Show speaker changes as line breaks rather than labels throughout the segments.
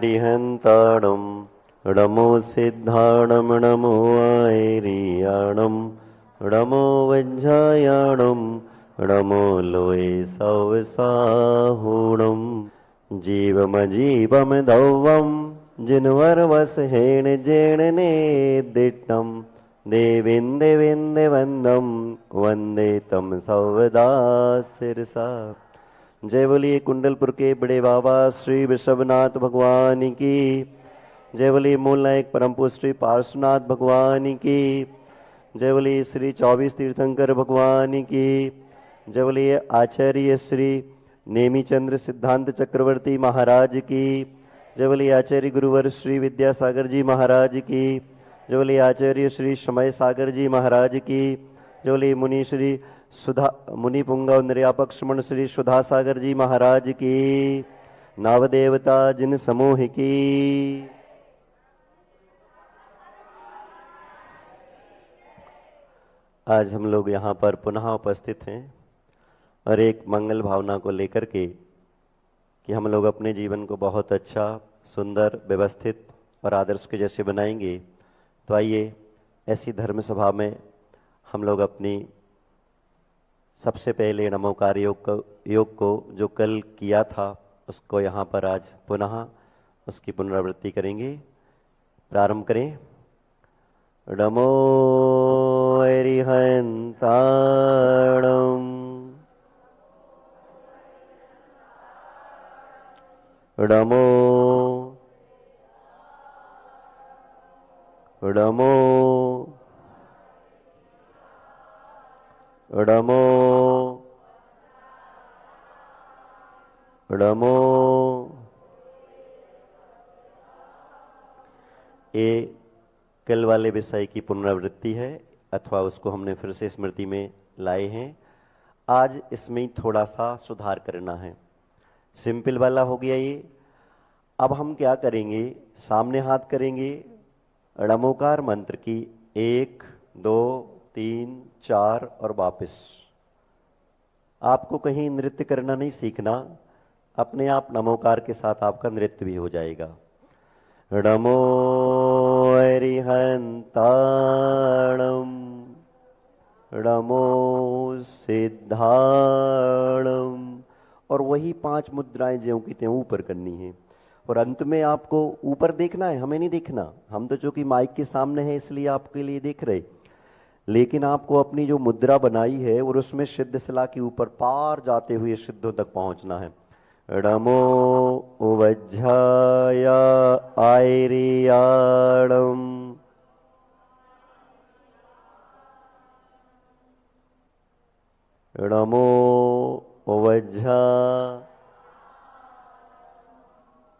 अरिहन्ताणं नमो सिद्धाणं नमो ऐरियाणं नमो वज्रायाणं नमो लोये सवसाहुणं जीवमजीवम दौवं जिन्वर्वसहेण जेणने दिट्टं देवीं देवीं वंदे तम सर्वदा सिरसा। जय बोलिए कुंडलपुर के बड़े बाबा श्री विश्वनाथ भगवान की। जय बोलिए मूल नायक परम पूज्य श्री पार्श्वनाथ भगवान की। जय बोलिए श्री 24 तीर्थंकर भगवान की। जय बोलिए आचार्य श्री नेमीचंद्र सिद्धांत चक्रवर्ती महाराज की। जय बोलिए आचार्य गुरुवर श्री विद्यासागर जी महाराज की। जय बोलिए आचार्य श्री समय सागर जी महाराज की। जय बोलिए मुनि श्री सुधा मुनि पुंगव निर्यापक श्रमण श्री सुधा सागर जी महाराज की। नवदेवता जिन समूह की। आज हम लोग यहाँ पर पुनः उपस्थित हैं और एक मंगल भावना को लेकर के कि हम लोग अपने जीवन को बहुत अच्छा, सुंदर, व्यवस्थित और आदर्श के जैसे बनाएंगे। तो आइए ऐसी धर्म सभा में हम लोग अपनी सबसे पहले नमोकार योग को जो कल किया था उसको यहाँ पर आज पुनः उसकी पुनरावृत्ति करेंगे। प्रारंभ करें। नमो अरिहन्ताणं नमो नमो नमो नमो। ये कल वाले विषय की पुनरावृत्ति है अथवा उसको हमने फिर से स्मृति में लाए हैं। आज इसमें थोड़ा सा सुधार करना है। सिंपल वाला हो गया ये। अब हम क्या करेंगे, सामने हाथ करेंगे, णमोकार मंत्र की 1 2 3 4 और वापस। आपको कहीं नृत्य करना नहीं सीखना, अपने आप नमोकार के साथ आपका नृत्य भी हो जाएगा। नमो अरिहन्ताणं नमो सिद्धाणं। और वही 5 मुद्राएं ज्यों की त्यों ऊपर करनी है और अंत में आपको ऊपर देखना है, हमें नहीं देखना। हम तो चूंकि माइक के सामने है इसलिए आपके लिए देख रहे, लेकिन आपको अपनी जो मुद्रा बनाई है और उसमें सिद्ध शिला के ऊपर पार जाते हुए सिद्धों तक पहुंचना है। नमो वज्राय ऐरियाणं नमो वज्रा।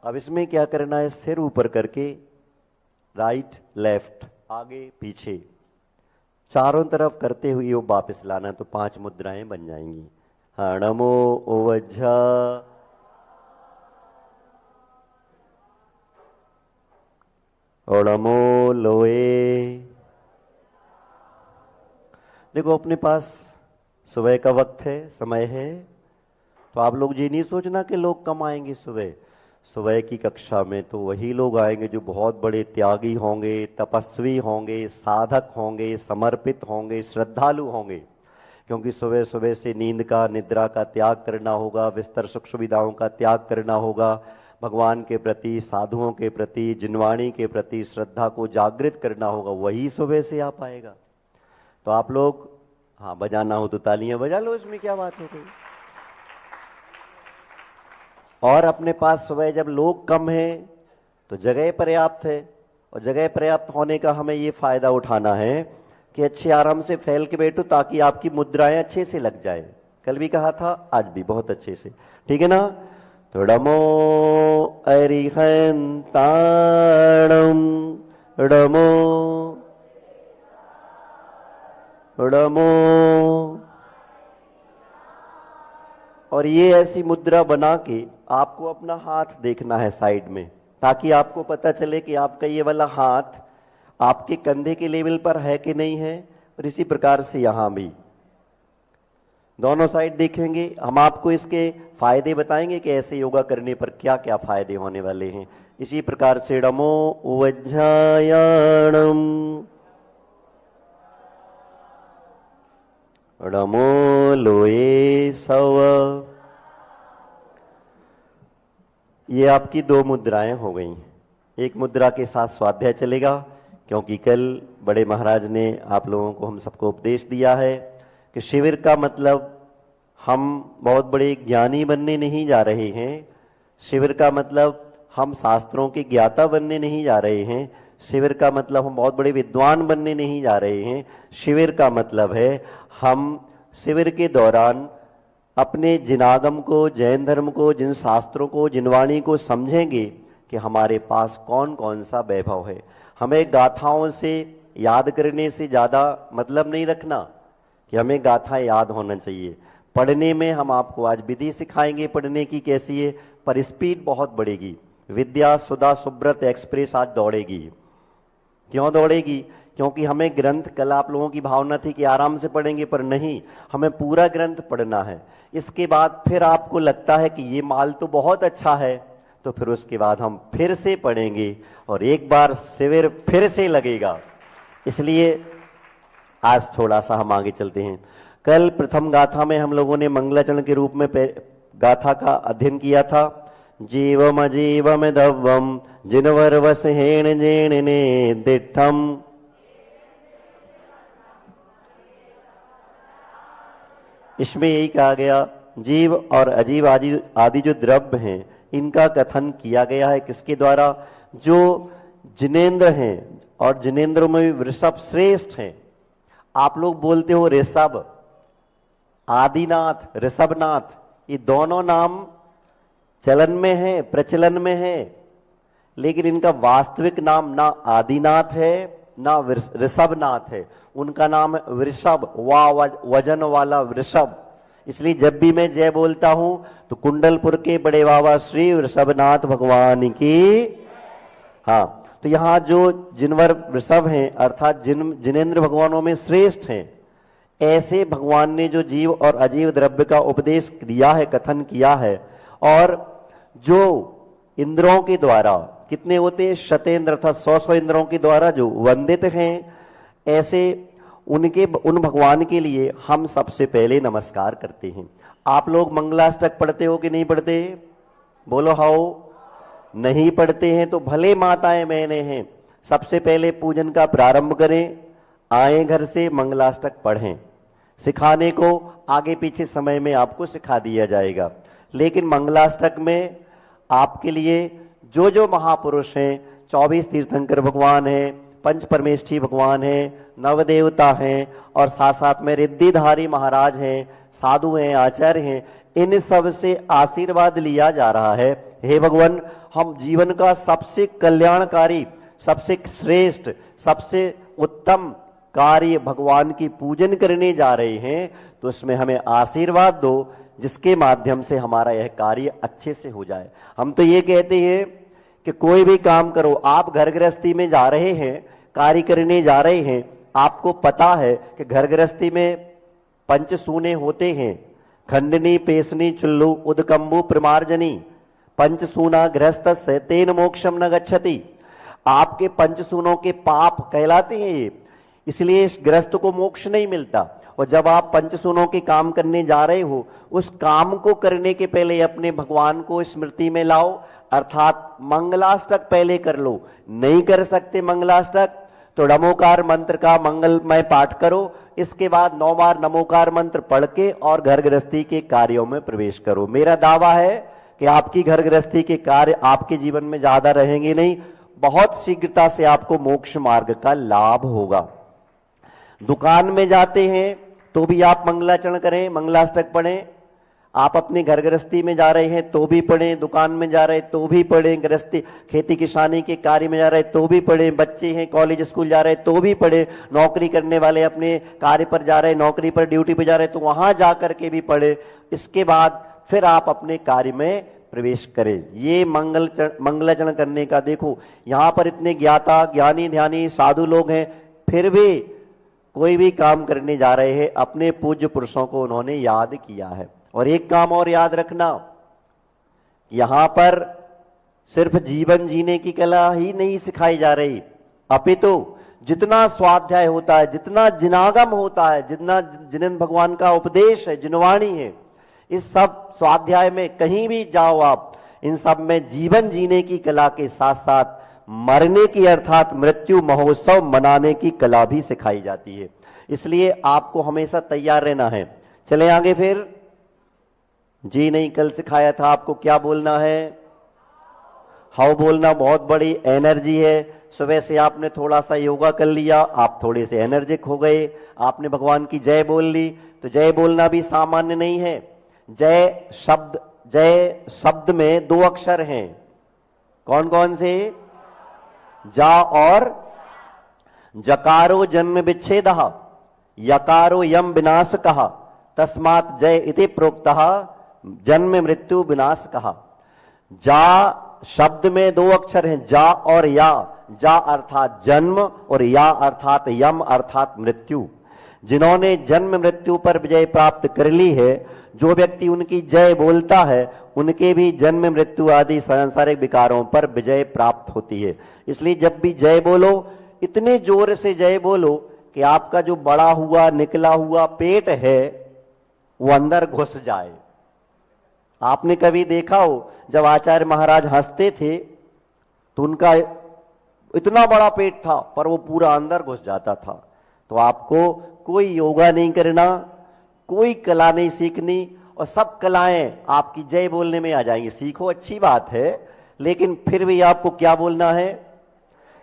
अब इसमें क्या करना है, सिर ऊपर करके राइट लेफ्ट आगे पीछे चारों तरफ करते हुए वो वापस लाना, तो 5 मुद्राएं बन जाएंगी। हाँ, नमो वज्रा और नमो लोए। देखो अपने पास सुबह का वक्त है, समय है, तो आप लोग ये नहीं सोचना कि लोग कम आएंगे। सुबह की कक्षा में तो वही लोग आएंगे जो बहुत बड़े त्यागी होंगे, तपस्वी होंगे, साधक होंगे, समर्पित होंगे, श्रद्धालु होंगे। क्योंकि सुबह सुबह से नींद का, निद्रा का त्याग करना होगा, बिस्तर सुख सुविधाओं का त्याग करना होगा, भगवान के प्रति, साधुओं के प्रति, जिनवाणी के प्रति श्रद्धा को जागृत करना होगा। वही सुबह से आ पाएगा। तो आप लोग, हाँ, बजाना हो तो तालियां बजा लो, इसमें क्या बात हो गई। और अपने पास सुबह जब लोग कम हैं तो जगह पर्याप्त है, और जगह पर्याप्त होने का हमें ये फायदा उठाना है कि अच्छे आराम से फैल के बैठो ताकि आपकी मुद्राएं अच्छे से लग जाए। कल भी कहा था, आज भी बहुत अच्छे से, ठीक है ना। तो नमो अरिहन्ताणं नमो नमो। और ये ऐसी मुद्रा बना के आपको अपना हाथ देखना है साइड में, ताकि आपको पता चले कि आपका ये वाला हाथ आपके कंधे के लेवल पर है कि नहीं है। और इसी प्रकार से यहां भी दोनों साइड देखेंगे, हम आपको इसके फायदे बताएंगे कि ऐसे योगा करने पर क्या क्या फायदे होने वाले हैं। इसी प्रकार से नमो वज्रायणम, नमो लोये सव। ये आपकी दो मुद्राएं हो गई। एक मुद्रा के साथ स्वाध्याय चलेगा, क्योंकि कल बड़े महाराज ने आप लोगों को, हम सबको उपदेश दिया है कि शिविर का मतलब हम बहुत बड़े ज्ञानी बनने नहीं जा रहे हैं। शिविर का मतलब हम शास्त्रों के ज्ञाता बनने नहीं जा रहे हैं। शिविर का मतलब हम बहुत बड़े विद्वान बनने नहीं जा रहे हैं। शिविर का मतलब है हम शिविर के दौरान अपने जिनागम को, जैन धर्म को, जिन शास्त्रों को, जिन वाणी को समझेंगे कि हमारे पास कौन कौन सा वैभव है। हमें गाथाओं से याद करने से ज्यादा मतलब नहीं रखना कि हमें गाथा याद होना चाहिए। पढ़ने में हम आपको आज विधि सिखाएंगे पढ़ने की कैसी है, पर स्पीड बहुत बढ़ेगी। विद्या सुधा सुब्रत एक्सप्रेस आज दौड़ेगी। क्यों दौड़ेगी? क्योंकि हमें ग्रंथ, कल आप लोगों की भावना थी कि आराम से पढ़ेंगे, पर नहीं, हमें पूरा ग्रंथ पढ़ना है। इसके बाद फिर आपको लगता है कि ये माल तो बहुत अच्छा है, तो फिर उसके बाद हम फिर से पढ़ेंगे और एक बार शिविर फिर से लगेगा। इसलिए आज थोड़ा सा हम आगे चलते हैं। कल प्रथम गाथा में हम लोगों ने मंगलाचरण के रूप में गाथा का अध्ययन किया था। जीवम अजीवम दव्वम जिनवर वस हेण जेण ने दिठम। इसमें यही कहा गया, जीव और अजीव आदि जो द्रव्य हैं, इनका कथन किया गया है किसके द्वारा? जो जिनेंद्र हैं, और जिनेंद्र में वृषभ श्रेष्ठ हैं। आप लोग बोलते हो ऋषभ, आदिनाथ, ऋषभनाथ, ये दोनों नाम चलन में है, प्रचलन में है, लेकिन इनका वास्तविक नाम ना आदिनाथ है ना ऋषभनाथ है। उनका नाम है वृषभ, वजन वाला वृषभ। इसलिए जब भी मैं जय बोलता हूं तो कुंडलपुर के बड़े बाबा श्री वृषभनाथ भगवान की। हाँ, तो यहां जो जिनवर वृषभ हैं, अर्थात जिनेंद्र भगवानों में श्रेष्ठ हैं, ऐसे भगवान ने जो जीव और अजीव द्रव्य का उपदेश दिया है, कथन किया है। और जो इंद्रों के द्वारा, कितने होते हैं? शतेंद्र, अर्थात 100 इंद्रों के द्वारा जो वंदित हैं, ऐसे उन भगवान के लिए हम सबसे पहले नमस्कार करते हैं। आप लोग मंगलाष्टक पढ़ते हो कि नहीं पढ़ते? बोलो हाओ। नहीं पढ़ते हैं तो भले माताएं बहनें हैं, सबसे पहले पूजन का प्रारंभ करें, आए घर से मंगलाष्टक पढ़ें। सिखाने को आगे पीछे समय में आपको सिखा दिया जाएगा, लेकिन मंगलाष्टक में आपके लिए जो जो महापुरुष हैं, 24 तीर्थंकर भगवान हैं, पंच परमेष्ठी भगवान हैं, नवदेवता हैं, और साथ साथ में रिद्धिधारी महाराज हैं, साधु हैं, आचार्य हैं, इन सब से आशीर्वाद लिया जा रहा है। हे भगवान, हम जीवन का सबसे कल्याणकारी, सबसे श्रेष्ठ, सबसे उत्तम कार्य भगवान की पूजन करने जा रहे हैं, तो उसमें हमें आशीर्वाद दो, जिसके माध्यम से हमारा यह कार्य अच्छे से हो जाए। हम तो ये कहते हैं कि कोई भी काम करो, आप घर गृहस्थी में जा रहे हैं, कार्य करने जा रहे हैं, आपको पता है कि घर गृहस्थी में पंचसूने होते हैं, खंडनी, पेशनी, चुल्लू, उदकंबु, प्रमार्जनी। पंचसूना गृहस्थस्य तेन मोक्षम न गच्छति। आपके पंचसूनों के पाप कहलाते हैं ये, इसलिए इस गृहस्थ को मोक्ष नहीं मिलता। और जब आप पंचसूनों के काम करने जा रहे हो, उस काम को करने के पहले अपने भगवान को स्मृति में लाओ, अर्थात मंगलाष्टक पहले कर लो। नहीं कर सकते मंगलाष्टक तो नमोकार मंत्र का मंगलमय पाठ करो। इसके बाद 9 बार नमोकार मंत्र पढ़ के और घर गृहस्थी के कार्यों में प्रवेश करो। मेरा दावा है कि आपकी घर गृहस्थी के कार्य आपके जीवन में ज्यादा रहेंगे नहीं, बहुत शीघ्रता से आपको मोक्ष मार्ग का लाभ होगा। दुकान में जाते हैं तो भी आप मंगलाचरण करें, मंगलाष्टक पढ़ें। आप अपनी घर गृहस्थी में जा रहे हैं तो भी पढ़ें, दुकान में जा रहे हैं तो भी पढ़ें, गृहस्थी खेती किसानी के कार्य में जा रहे हैं तो भी पढ़ें, बच्चे हैं कॉलेज स्कूल जा रहे हैं तो भी पढ़ें, नौकरी करने वाले अपने कार्य पर जा रहे हैं, नौकरी पर ड्यूटी पर जा रहे हैं तो वहां जा करके भी पढ़ें। इसके बाद फिर आप अपने कार्य में प्रवेश करें। ये मंगलाचरण करने का, देखो यहां पर इतने ज्ञाता, ज्ञानी, ध्यानी, साधु लोग हैं, फिर भी कोई भी काम करने जा रहे हैं अपने पूज्य पुरुषों को उन्होंने याद किया है। और एक काम और याद रखना, यहां पर सिर्फ जीवन जीने की कला ही नहीं सिखाई जा रही, अपितु जितना स्वाध्याय होता है, जितना जिनागम होता है, जितना जिनन भगवान का उपदेश है, जिनवाणी है, इस सब स्वाध्याय में कहीं भी जाओ आप, इन सब में जीवन जीने की कला के साथ साथ मरने की अर्थात मृत्यु महोत्सव मनाने की कला भी सिखाई जाती है। इसलिए आपको हमेशा तैयार रहना है। चले आगे फिर। जी नहीं, कल सिखाया था आपको क्या बोलना है। हाउ बोलना बहुत बड़ी एनर्जी है। सुबह से आपने थोड़ा सा योगा कर लिया, आप थोड़े से एनर्जिक हो गए, आपने भगवान की जय बोल ली। तो जय बोलना भी सामान्य नहीं है। जय शब्द में दो अक्षर हैं, कौन कौन से? जा और जकारो जन्म विच्छेदः, यकारो यम विनाश कहा, तस्मात् जय इति प्रोक्तः जन्म मृत्यु विनाश कहा। जा शब्द में दो अक्षर हैं, जा और या। जा अर्थात जन्म और या अर्थात यम अर्थात मृत्यु। जिन्होंने जन्म मृत्यु पर विजय प्राप्त कर ली है, जो व्यक्ति उनकी जय बोलता है, उनके भी जन्म मृत्यु आदि सांसारिक विकारों पर विजय प्राप्त होती है। इसलिए जब भी जय बोलो, इतने जोर से जय बोलो कि आपका जो बड़ा हुआ निकला हुआ पेट है वो अंदर घुस जाए। आपने कभी देखा हो जब आचार्य महाराज हंसते थे तो उनका इतना बड़ा पेट था पर वो पूरा अंदर घुस जाता था। तो आपको कोई योगा नहीं करना, कोई कला नहीं सीखनी, और सब कलाएं आपकी जय बोलने में आ जाएंगी। सीखो, अच्छी बात है, लेकिन फिर भी आपको क्या बोलना है?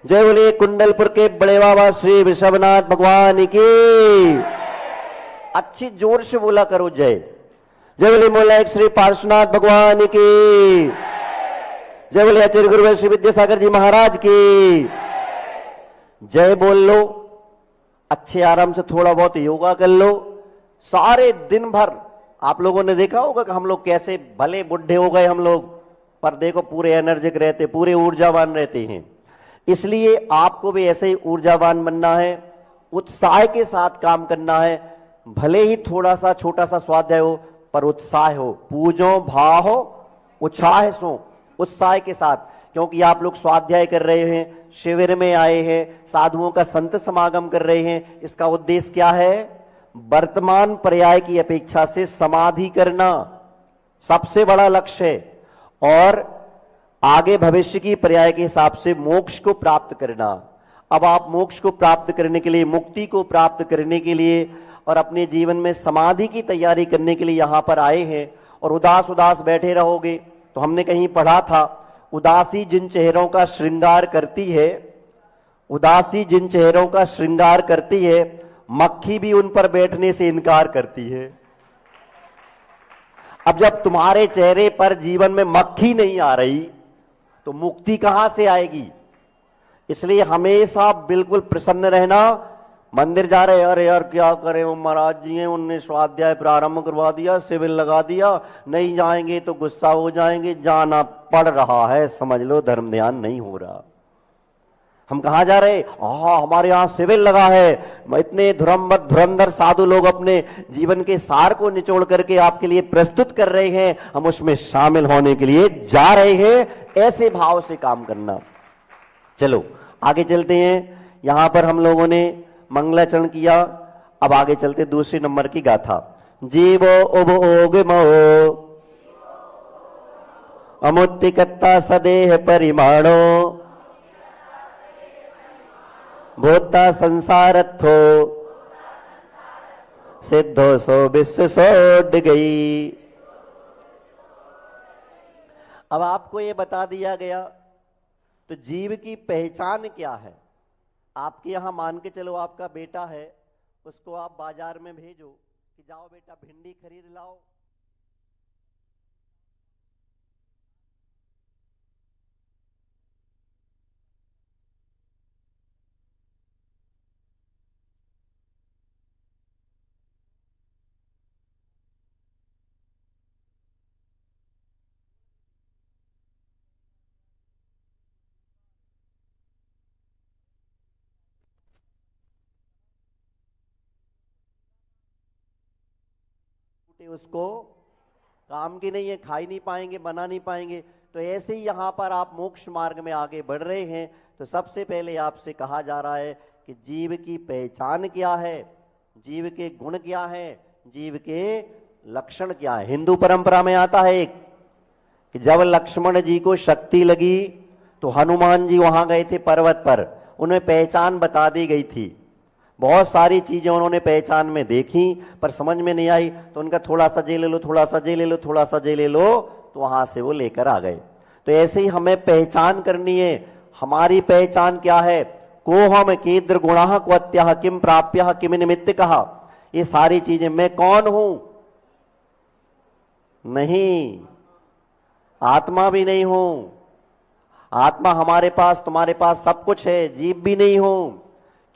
जय बोले कुंडलपुर के बड़े बाबा श्री ऋषभनाथ भगवान की। अच्छी जोर से बोला करो जय। जय बोले मोला एक श्री पार्श्वनाथ भगवान की। जय बोले आचार्य गुरु श्री विद्यासागर जी महाराज की। जय बोल लो, अच्छे आराम से थोड़ा बहुत योगा कर लो। सारे दिन भर आप लोगों ने देखा होगा कि हम लोग कैसे भले बुढ़े हो गए हम लोग, पर देखो पूरे एनर्जिक रहते, पूरे ऊर्जावान रहते हैं। इसलिए आपको भी ऐसे ही ऊर्जावान बनना है, उत्साह के साथ काम करना है। भले ही थोड़ा सा छोटा सा स्वाध्याय हो पर उत्साह हो, पूजो भाव हो उत्साह सो, उत्साह के साथ। क्योंकि आप लोग स्वाध्याय कर रहे हैं, शिविर में आए हैं, साधुओं का संत समागम कर रहे हैं। इसका उद्देश्य क्या है? वर्तमान पर्याय की अपेक्षा से समाधि करना सबसे बड़ा लक्ष्य है, और आगे भविष्य की पर्याय के हिसाब से मोक्ष को प्राप्त करना। अब आप मोक्ष को प्राप्त करने के लिए, मुक्ति को प्राप्त करने के लिए और अपने जीवन में समाधि की तैयारी करने के लिए यहां पर आए हैं, और उदास उदास बैठे रहोगे तो हमने कहीं पढ़ा था, उदासी जिन चेहरों का श्रृंगार करती है, उदासी जिन चेहरों का श्रृंगार करती है, मक्खी भी उन पर बैठने से इनकार करती है। अब जब तुम्हारे चेहरे पर जीवन में मक्खी नहीं आ रही तो मुक्ति कहां से आएगी? इसलिए हमेशा बिल्कुल प्रसन्न रहना। मंदिर जा रहे, अरे यार क्या करें, वो महाराज जी हैं, उनने स्वाध्याय प्रारंभ करवा दिया, सिविल लगा दिया, नहीं जाएंगे तो गुस्सा हो जाएंगे, जाना पड़ रहा है, समझ लो धर्म ध्यान नहीं हो रहा। हम कहां जा रहे? हमारे यहां सिविल लगा है, इतने धुरंधर साधु लोग अपने जीवन के सार को निचोड़ करके आपके लिए प्रस्तुत कर रहे हैं, हम उसमें शामिल होने के लिए जा रहे हैं। ऐसे भाव से काम करना। चलो आगे चलते हैं। यहां पर हम लोगों ने मंगलाचरण किया, अब आगे चलते दूसरे नंबर की गाथा। जीवो उभोगमो अमुत्तिकत्ता सदेह परिमाणो भूता संसारत्थो सिद्धो सो विश्व सोड गई। अब आपको यह बता दिया गया तो जीव की पहचान क्या है। आपके यहां मान के चलो आपका बेटा है, उसको आप बाजार में भेजो कि जाओ बेटा भिंडी खरीद लाओ, छूटे उसको काम की नहीं है, खा ही नहीं पाएंगे, बना नहीं पाएंगे। तो ऐसे ही यहां पर आप मोक्ष मार्ग में आगे बढ़ रहे हैं। तो सबसे पहले आपसे कहा जा रहा है कि जीव की पहचान क्या है, जीव के गुण क्या है, जीव के लक्षण क्या है। हिंदू परंपरा में आता है एक कि जब लक्ष्मण जी को शक्ति लगी तो हनुमान जी वहां गए थे पर्वत पर, उन्हें पहचान बता दी गई थी। बहुत सारी चीजें उन्होंने पहचान में देखी पर समझ में नहीं आई, तो उनका थोड़ा सा जे ले लो, थोड़ा सा जे ले लो, थोड़ा सा जे ले लो, तो वहां से वो लेकर आ गए। तो ऐसे ही हमें पहचान करनी है। हमारी पहचान क्या है? कोहम कीद्र गुणाः क्वत्यः किम प्राप्यः किम निमित्तकः। ये सारी चीजें, मैं कौन हूं? नहीं, आत्मा भी नहीं हूं। आत्मा हमारे पास, तुम्हारे पास सब कुछ है, जीव भी नहीं हूं।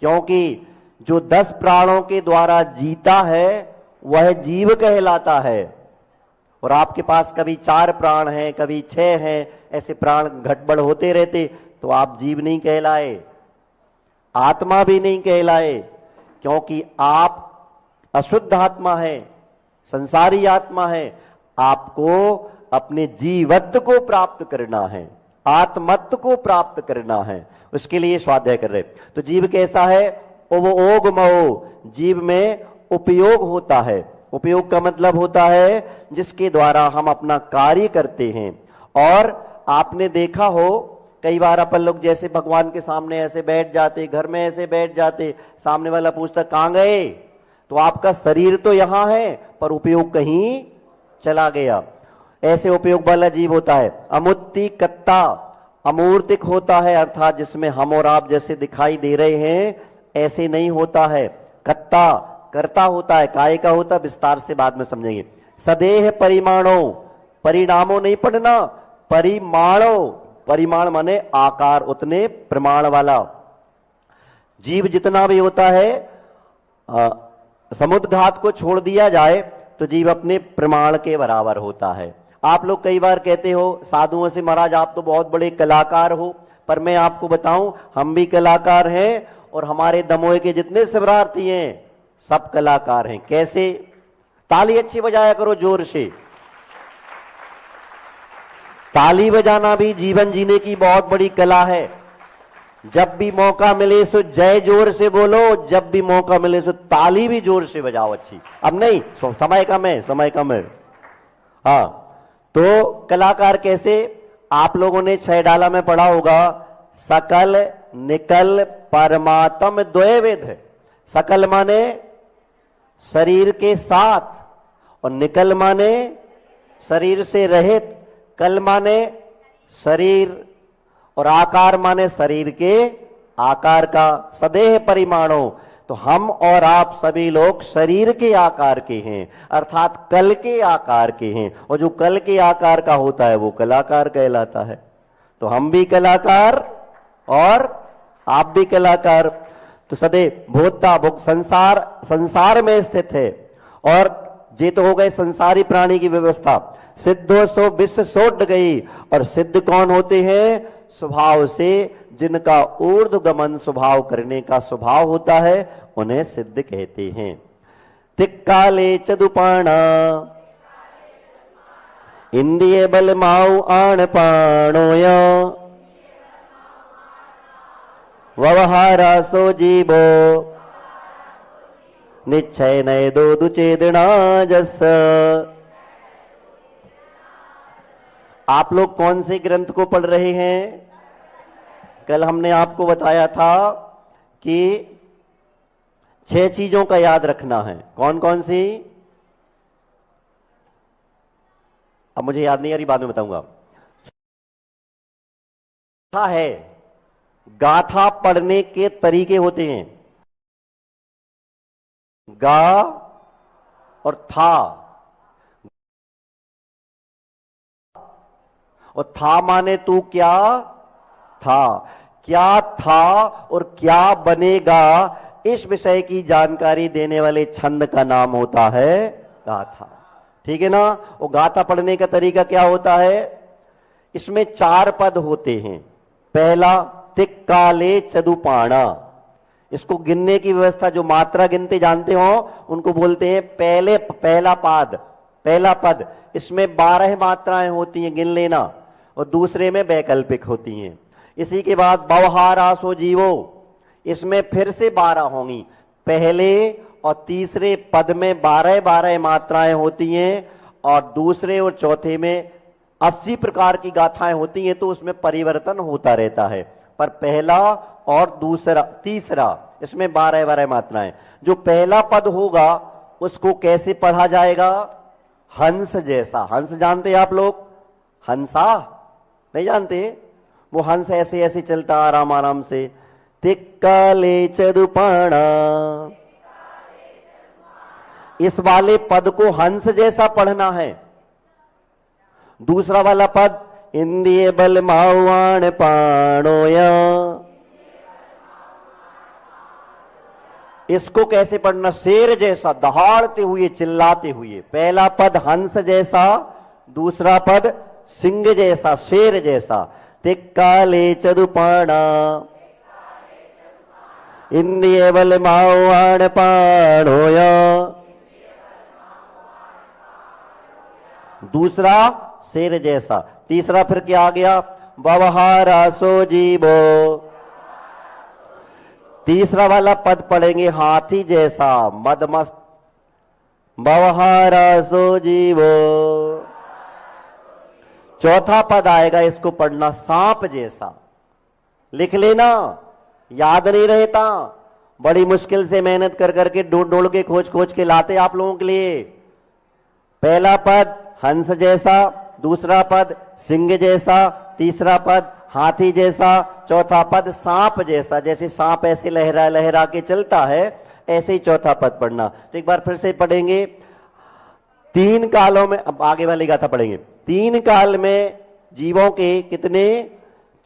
क्योंकि जो 10 प्राणों के द्वारा जीता है वह जीव कहलाता है। और आपके पास कभी 4 प्राण हैं, कभी 6 हैं, ऐसे प्राण घटबड़ होते रहते, तो आप जीव नहीं कहलाए, आत्मा भी नहीं कहलाए। क्योंकि आप अशुद्ध आत्मा है, संसारी आत्मा है। आपको अपने जीवत्व को प्राप्त करना है, आत्मत्व को प्राप्त करना है, उसके लिए स्वाध्याय कर रहे। तो जीव कैसा है? ओगमो, जीव में उपयोग होता है। उपयोग का मतलब होता है जिसके द्वारा हम अपना कार्य करते हैं। और आपने देखा हो कई बार अपन लोग जैसे भगवान के सामने ऐसे बैठ जाते, घर में ऐसे बैठ जाते, सामने वाला पूछता कहां गए, तो आपका शरीर तो यहां है पर उपयोग कहीं चला गया। ऐसे उपयोग वाला जीव होता है। अमुत्ति कत्ता, अमूर्तिक होता है, अर्थात जिसमें हम और आप जैसे दिखाई दे रहे हैं ऐसे नहीं होता है। कत्ता करता होता है, काय का होता, विस्तार से बाद में समझेंगे। सदेह परिमाणों, परिणामों नहीं पढ़ना, परिमाणों, परिमाण माने आकार, उतने प्रमाण वाला। जीव जितना भी होता है, समुद्घात को छोड़ दिया जाए तो जीव अपने प्रमाण के बराबर होता है। आप लोग कई बार कहते हो साधुओं से, महाराज आप तो बहुत बड़े कलाकार हो, पर मैं आपको बताऊं हम भी कलाकार हैं और हमारे दमोह के जितने शिवरार्थी हैं सब कलाकार हैं। कैसे? ताली अच्छी बजाया करो जोर से। ताली बजाना भी जीवन जीने की बहुत बड़ी कला है। जब भी मौका मिले सो जय जोर से बोलो, जब भी मौका मिले सो ताली भी जोर से बजाओ अच्छी। अब नहीं, समय कम है, समय कम है। हाँ, तो कलाकार कैसे? आप लोगों ने 6 डाला में पढ़ा होगा, सकल निकल परमात्म द्वैविध। सकल माने शरीर के साथ और निकल माने शरीर से रहित, कल माने शरीर और आकार माने शरीर के आकार का। सदेह परिमाणों, तो हम और आप सभी लोग शरीर के आकार के हैं, अर्थात कल के आकार के हैं। और जो कल के आकार का होता है वो कलाकार कहलाता है। तो हम भी कलाकार और आप भी कलाकार। तो सदैव भोक्ता भोग, संसार में स्थित है। और ये तो हो गए संसारी प्राणी की व्यवस्था। सिद्धो सो विश्व सोड गई। और सिद्ध कौन होते हैं? स्वभाव से जिनका ऊर्ध्वगमन स्वभाव करने का स्वभाव होता है उन्हें सिद्ध कहते हैं। तिक्काले चदुपाणा इंद्रिय बल माऊ आण पाणोया व्यवहारा सो जीवो निश्चय नय दो दुचेदना जस। आप लोग कौन से ग्रंथ को पढ़ रहे हैं? कल हमने आपको बताया था कि 6 चीजों का याद रखना है। कौन कौन सी? अब मुझे याद नहीं आ रही, बाद में बताऊंगा। है गाथा पढ़ने के तरीके होते हैं, गा और था। और था माने तू क्या था, क्या था और क्या बनेगा, इस विषय की जानकारी देने वाले छंद का नाम होता है गाथा। ठीक है ना? और गाथा पढ़ने का तरीका क्या होता है? इसमें 4 पद होते हैं। पहला तिक्काले चदुपाणा, इसको गिनने की व्यवस्था, जो मात्रा गिनते जानते हो उनको बोलते हैं पहला पाद। पहला पद, इसमें 12 मात्राएं होती हैं, गिन लेना, और दूसरे में वैकल्पिक होती हैं। इसी के बाद बवहारासो जीवो, इसमें फिर से 12 होंगी। पहले और तीसरे पद में 12 मात्राएं होती हैं और दूसरे और चौथे में 80 प्रकार की गाथाएं होती हैं, तो उसमें परिवर्तन होता रहता है। पर पहला और दूसरा तीसरा इसमें 12 मात्राएं। जो पहला पद होगा उसको कैसे पढ़ा जाएगा? हंस जैसा। हंस जानते हैं आप लोग? हंसा नहीं जानते? वो हंस ऐसे ऐसे चलता आराम आराम से। तिक्काले चदुपाणा, इस वाले पद को हंस जैसा पढ़ना है। दूसरा वाला पद, इंद्रिय बल मावाण पाणोया, इसको कैसे पढ़ना? शेर जैसा, दहाड़ते हुए, चिल्लाते हुए। पहला पद हंस जैसा, दूसरा पद सिंह जैसा, शेर जैसा। तिक्काले चदुपाणा, इंद्रिय बल मावाण पाणोया। दूसरा शेर जैसा। तीसरा फिर क्या आ गया? बवहारासो जीवो, तीसरा वाला पद पढ़ेंगे हाथी जैसा, मदमस्त। बवहारासो जीवो। चौथा पद आएगा, इसको पढ़ना सांप जैसा। लिख लेना, याद नहीं रहता, बड़ी मुश्किल से मेहनत कर करके ढूंढ ढूंढ के खोज खोज के लाते आप लोगों के लिए। पहला पद हंस जैसा, दूसरा पद सिंह जैसा, तीसरा पद हाथी जैसा, चौथा पद सांप जैसा। जैसे सांप ऐसे लहरा लहरा के चलता है, ऐसे ही चौथा पद पढ़ना। तो एक बार फिर से पढ़ेंगे। 3 कालों में, अब आगे वाली गाथा पढ़ेंगे। 3 काल में जीवों के कितने?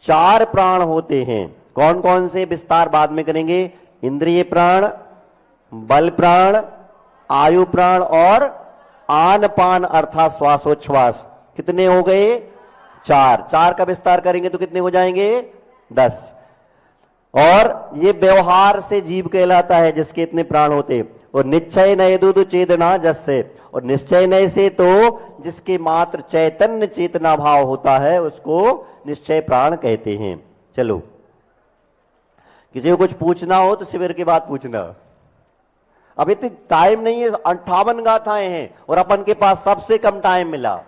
4 प्राण होते हैं। कौन कौन से? विस्तार बाद में करेंगे। इंद्रिय प्राण, बल प्राण, आयु प्राण और आन पान अर्थात श्वासोच्छ्वास। कितने हो गए? 4। 4 का विस्तार करेंगे तो कितने हो जाएंगे? 10। और ये व्यवहार से जीव कहलाता है जिसके इतने प्राण होते। और निश्चय नय दूध चेतना जस्से, और निश्चय नय से तो जिसके मात्र चैतन्य चेतना भाव होता है उसको निश्चय प्राण कहते हैं। चलो, किसी को कुछ पूछना हो तो शिविर के बाद पूछना। अब इतनी टाइम नहीं है, 58 गाथाएं हैं और अपन के पास सबसे कम टाइम मिला,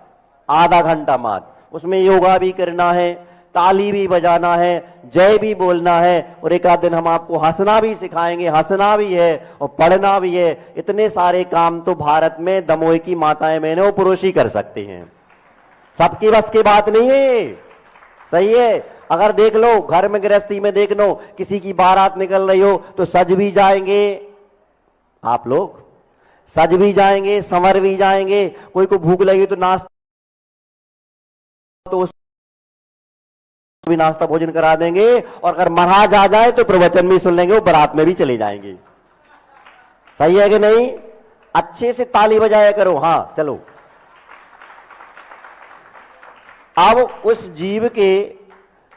आधा घंटा मात्र। उसमें योगा भी करना है, ताली भी बजाना है, जय भी बोलना है, और एक आध दिन हम आपको हंसना भी सिखाएंगे। हंसना भी है और पढ़ना भी है। इतने सारे काम तो भारत में दमोह की माताएं बहनें वो पुरुष ही कर सकते हैं। सबकी बस की बात नहीं है। सही है? अगर देख लो, घर में गृहस्थी में देख लो, किसी की बारात निकल रही हो तो सज भी जाएंगे आप लोग, सज भी जाएंगे, संवर भी जाएंगे। कोई को भूख लगी तो नाश्ता, तो भी नाश्ता भोजन करा देंगे। और अगर महाराज आ जाए तो प्रवचन भी सुन लेंगे, वो बारात में भी चले जाएंगे। सही है कि नहीं? अच्छे से ताली बजाया करो। हाँ चलो, अब उस जीव के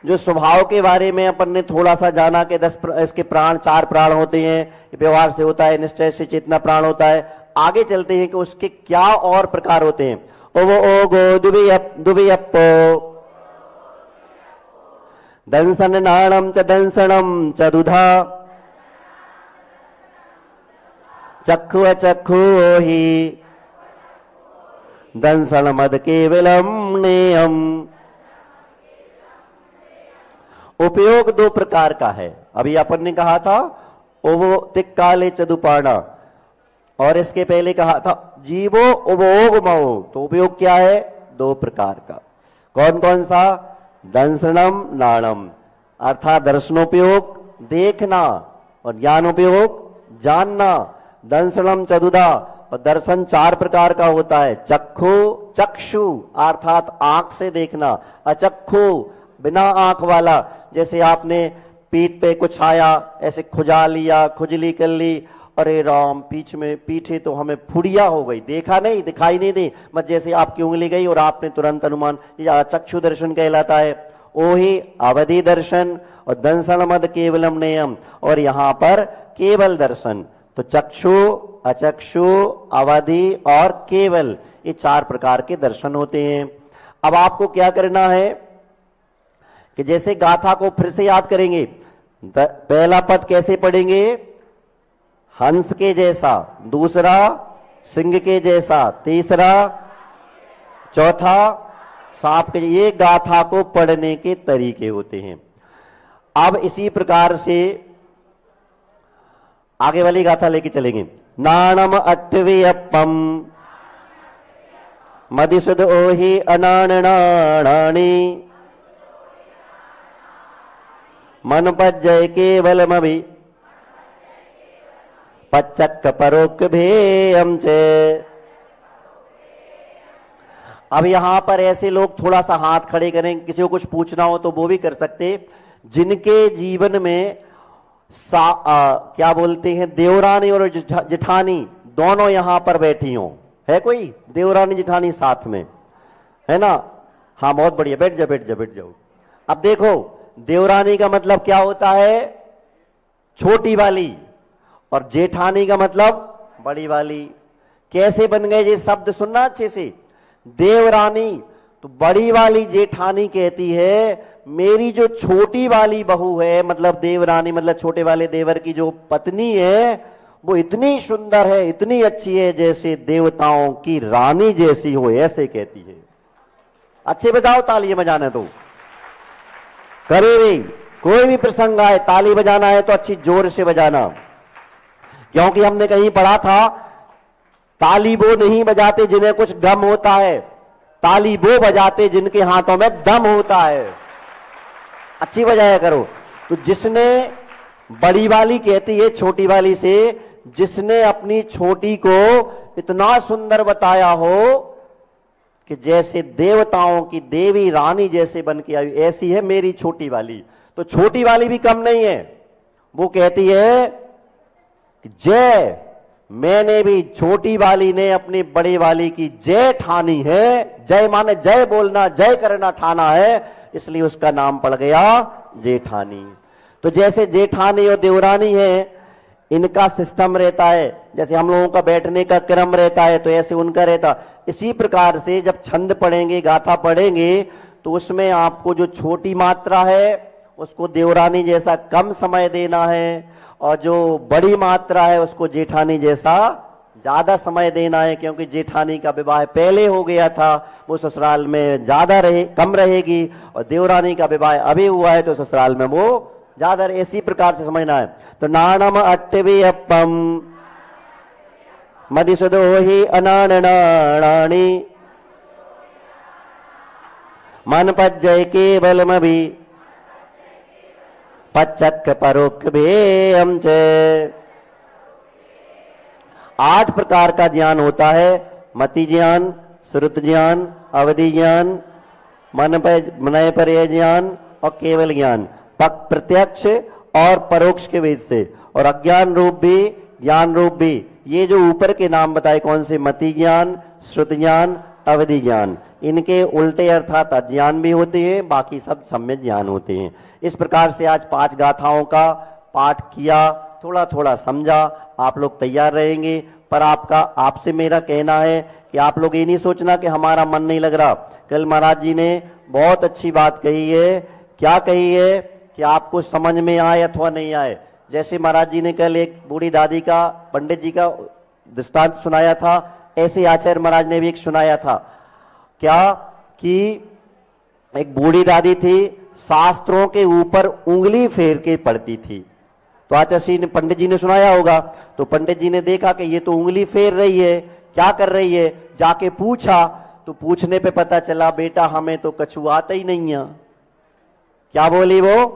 जो स्वभाव के बारे में अपन ने थोड़ा सा जाना कि 10 इसके प्राण, 4 प्राण होते हैं। व्यवहार से होता है, निश्चय से चेतना प्राण होता है। आगे चलते हैं कि उसके क्या और प्रकार होते हैं। ओ गो दुबियप्पो, दंसन नाणम च दंसनम च दुधा, चक्षु चक्षु ही दंसन मद केवलम नेयम। उपयोग 2 प्रकार का है। अभी अपन ने कहा था वो तिक्काले चदुपाणा, और इसके पहले कहा था जीवो उपभोग मो। तो उपयोग क्या है? 2 प्रकार का। कौन कौन सा? दंसनम नाणम अर्थात दर्शनोपयोग देखना, और ज्ञानोपयोग जानना। दंसनम चदुधा, और दर्शन 4 प्रकार का होता है। चक्षु अर्थात आंख से देखना, अचक्षु बिना आंख वाला, जैसे आपने पीठ पे कुछ आया, ऐसे खुजा लिया, खुजली कर ली, अरे राम पीछे तो हमें फुड़िया हो गई, देखा नहीं, दिखाई नहीं दी, बस जैसे आपकी उंगली गई और आपने तुरंत अनुमान, ये चक्षु दर्शन कहलाता है। वो ही अवधि दर्शन और दंसन मद केवलम नेयम, और यहां पर केवल दर्शन। तो चक्षु, अचक्षु, अवधि और केवल, ये 4 प्रकार के दर्शन होते हैं। अब आपको क्या करना है कि जैसे गाथा को फिर से याद करेंगे। पहला पद कैसे पढ़ेंगे? हंस के जैसा, दूसरा सिंह के जैसा, तीसरा, चौथा सांप के। ये गाथा को पढ़ने के तरीके होते हैं। अब इसी प्रकार से आगे वाली गाथा लेके चलेंगे। नाणम अट्टवीयप्पम मदिसुद ओहि अनाणाणी मन पज्जय केवलमभि पच्चक परोक्ष भेयम चे। अब यहां पर ऐसे लोग थोड़ा सा हाथ खड़े करें, किसी को कुछ पूछना हो तो वो भी कर सकते, जिनके जीवन में क्या बोलते हैं, देवरानी और जेठानी दोनों यहां पर बैठी हो। है कोई देवरानी जेठानी साथ में? है ना? हाँ, बहुत बढ़िया, बैठ जाओ बैठ जाओ बैठ जाओ। अब देखो, देवरानी का मतलब क्या होता है? छोटी वाली, और जेठानी का मतलब बड़ी वाली। कैसे बन गए ये शब्द? सुनना अच्छे से। देवरानी तो बड़ी वाली जेठानी कहती है, मेरी जो छोटी वाली बहू है, मतलब देवरानी मतलब छोटे वाले देवर की जो पत्नी है, वो इतनी सुंदर है, इतनी अच्छी है, जैसे देवताओं की रानी जैसी हो, ऐसे कहती है। अच्छे बजाओ, ताली बजाना तो करे भी, कोई भी प्रसंग आए ताली बजाना है तो अच्छी जोर से बजाना, क्योंकि हमने कहीं पढ़ा था, ताली वो नहीं बजाते जिन्हें कुछ दम होता है, ताली वो बजाते जिनके हाथों में दम होता है। अच्छी बजाया करो। तो जिसने, बड़ी वाली कहती है छोटी वाली से, जिसने अपनी छोटी को इतना सुंदर बताया हो कि जैसे देवताओं की देवी रानी जैसे बन के आई, ऐसी है मेरी छोटी वाली। तो छोटी वाली भी कम नहीं है, वो कहती है कि जय, मैंने भी, छोटी वाली ने अपनी बड़ी वाली की जय ठानी है। जय माने जय बोलना, जय करना ठाना है, इसलिए उसका नाम पड़ गया जेठानी। तो जैसे जेठानी और देवरानी है, इनका सिस्टम रहता है, जैसे हम लोगों का बैठने का क्रम रहता है, तो ऐसे उनका रहता। इसी प्रकार से जब छंद पढ़ेंगे, गाथा पढ़ेंगे, तो उसमें आपको जो छोटी मात्रा है उसको देवरानी जैसा कम समय देना है, और जो बड़ी मात्रा है उसको जेठानी जैसा ज्यादा समय देना है, क्योंकि जेठानी का विवाह पहले हो गया था, वो ससुराल में ज्यादा कम रहेगी, और देवरानी का विवाह अभी हुआ है तो ससुराल में वो ज्यादा। इसी प्रकार से समझना है। तो नाणम अट्टवीयप्पम मदिसुदोहि अनाणाणी मन पज्जय केवलमभि पच्चक परोक्ष भेयम च। 8 प्रकार का ज्ञान होता है। मति ज्ञान, श्रुत ज्ञान, अवधि ज्ञान, मनय पर्यय ज्ञान और केवल ज्ञान, प्रत्यक्ष और परोक्ष के भेद से, और अज्ञान रूप भी, ज्ञान रूप भी। ये जो ऊपर के नाम बताए कौन से, मति ज्ञान, श्रुत ज्ञान, अवधि ज्ञान, इनके उल्टे अर्थात अज्ञान भी होते हैं, बाकी सब सम्यक ज्ञान होते हैं। इस प्रकार से आज 5 गाथाओं का पाठ किया, थोड़ा थोड़ा समझा, आप लोग तैयार रहेंगे। पर आपसे मेरा कहना है कि आप लोग ये नहीं सोचना कि हमारा मन नहीं लग रहा। कल महाराज जी ने बहुत अच्छी बात कही है। क्या कही है? कि आपको समझ में आए अथवा नहीं आए। जैसे महाराज जी ने कल एक बूढ़ी दादी का, पंडित जी का दृष्टांत सुनाया था, ऐसे आचार्य महाराज ने भी एक सुनाया था। क्या? कि एक बूढ़ी दादी थी, शास्त्रों के ऊपर उंगली फेर के पढ़ती थी। तो आचार्य ने, पंडित जी ने सुनाया होगा, तो पंडित जी ने देखा कि ये तो उंगली फेर रही है, क्या कर रही है? जाके पूछा, तो पूछने पे पता चला, बेटा हमें तो कछु आता ही नहीं है। क्या बोली वो?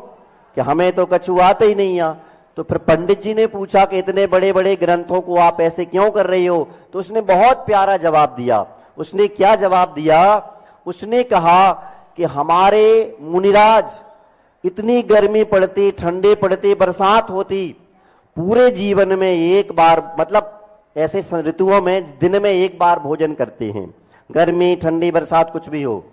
कि हमें तो कछु आता ही नहीं है। तो फिर पंडित जी ने पूछा कि इतने बड़े बड़े ग्रंथों को आप ऐसे क्यों कर रही हो? तो उसने बहुत प्यारा जवाब दिया। उसने क्या जवाब दिया? उसने कहा कि हमारे मुनिराज, इतनी गर्मी पड़ती, ठंडे पड़ते, बरसात होती, पूरे जीवन में एक बार, मतलब ऐसे ऋतुओं में दिन में एक बार भोजन करते हैं, गर्मी ठंडी बरसात कुछ भी हो,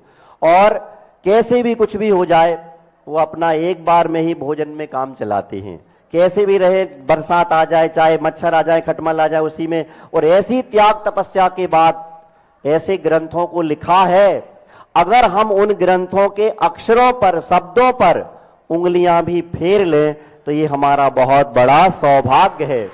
और कैसे भी कुछ भी हो जाए, वो अपना एक बार में ही भोजन में काम चलाते हैं। कैसे भी रहे, बरसात आ जाए, चाहे मच्छर आ जाए, खटमल आ जाए, उसी में। और ऐसी त्याग तपस्या के बाद ऐसे ग्रंथों को लिखा है, अगर हम उन ग्रंथों के अक्षरों पर, शब्दों पर उंगलियां भी फेर लें तो ये हमारा बहुत बड़ा सौभाग्य है।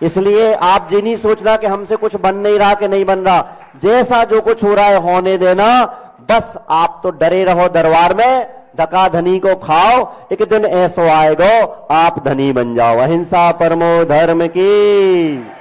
इसलिए आप ये नहीं सोचना कि हमसे कुछ बन नहीं रहा कि नहीं बन रहा, जैसा जो कुछ हो रहा है होने देना। बस आप तो डरे रहो दरबार में, धका धनी को खाओ, एक दिन ऐसो आएगो आप धनी बन जाओ। अहिंसा परमो धर्म की।